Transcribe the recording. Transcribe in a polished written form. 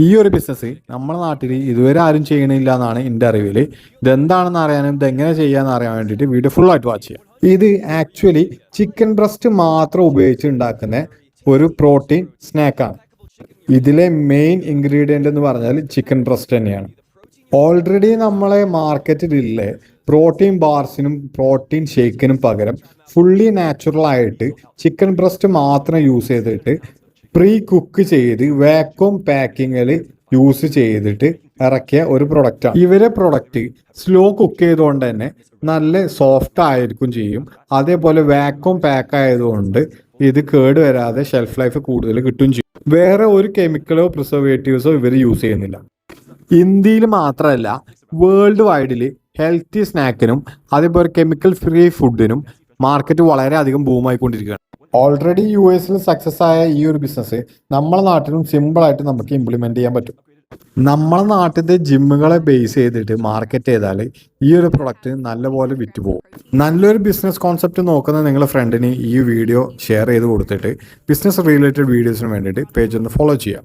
ഈ ഒരു ബിസിനസ് നമ്മുടെ നാട്ടിൽ ഇതുവരെ ആരും ചെയ്യണില്ല എന്നാണ് എൻ്റെ അറിവിൽ. ഇതെന്താണെന്ന് അറിയാനും ഇതെങ്ങനെ ചെയ്യാന്ന് അറിയാൻ വേണ്ടിയിട്ട് വീഡിയോ ഫുൾ ആയിട്ട് വാച്ച് ചെയ്യാം. ഇത് ആക്ച്വലി ചിക്കൻ ബ്രസ്റ്റ് മാത്രം ഉപയോഗിച്ച് ഉണ്ടാക്കുന്ന ഒരു പ്രോട്ടീൻ സ്നാക്കാണ്. ഇതിലെ മെയിൻ ഇൻഗ്രീഡിയൻ്റ് എന്ന് പറഞ്ഞാൽ ചിക്കൻ ബ്രസ്റ്റ് തന്നെയാണ്. ഓൾറെഡി നമ്മളെ മാർക്കറ്റിലുള്ള പ്രോട്ടീൻ ബാർസിനും പ്രോട്ടീൻ ഷേക്കിനും പകരം ഫുള്ളി നാച്ചുറൽ ആയിട്ട് ചിക്കൻ ബ്രസ്റ്റ് മാത്രം യൂസ് ചെയ്തിട്ട് പ്രീ കുക്ക് ചെയ്ത് വാക്യൂം പാക്കിങ്ങിൽ യൂസ് ചെയ്തിട്ട് ഇറക്കിയ ഒരു പ്രൊഡക്റ്റാണ്. ഇവരെ പ്രൊഡക്റ്റ് സ്ലോ കുക്ക് ചെയ്തുകൊണ്ട് തന്നെ നല്ല സോഫ്റ്റ് ആയിരിക്കും ചെയ്യും. അതേപോലെ വാക്യൂം പാക്ക് ആയതുകൊണ്ട് ഇത് കേട് വരാതെ ഷെൽഫ് ലൈഫ് കൂടുതൽ കിട്ടും ചെയ്യും. വേറെ ഒരു കെമിക്കലോ പ്രിസർവേറ്റീവ്സോ ഇവർ യൂസ് ചെയ്യുന്നില്ല. ഇന്ത്യയിൽ മാത്രമല്ല വേൾഡ് വൈഡിൽ ഹെൽത്തി സ്നാക്കിനും അതേപോലെ കെമിക്കൽ ഫ്രീ ഫുഡിനും മാർക്കറ്റ് വളരെയധികം ബൂമായിക്കൊണ്ടിരിക്കുകയാണ്. ഓൾറെഡി US സക്സസ് ആയ ഈ ഒരു ബിസിനസ് നമ്മളെ നാട്ടിലും സിമ്പിളായിട്ട് നമുക്ക് ഇംപ്ലിമെന്റ് ചെയ്യാൻ പറ്റും. നമ്മളെ നാട്ടിലത്തെ ജിമ്മുകളെ ബേസ് ചെയ്തിട്ട് മാർക്കറ്റ് ചെയ്താൽ ഈ ഒരു പ്രൊഡക്റ്റ് നല്ലപോലെ വിറ്റുപോകും. നല്ലൊരു ബിസിനസ് കോൺസെപ്റ്റ് നോക്കുന്ന നിങ്ങളുടെ ഫ്രണ്ടിന് ഈ വീഡിയോ ഷെയർ ചെയ്ത് കൊടുത്തിട്ട് ബിസിനസ് റിലേറ്റഡ് വീഡിയോസിന് വേണ്ടിയിട്ട് പേജ് ഒന്ന് ഫോളോ ചെയ്യാം.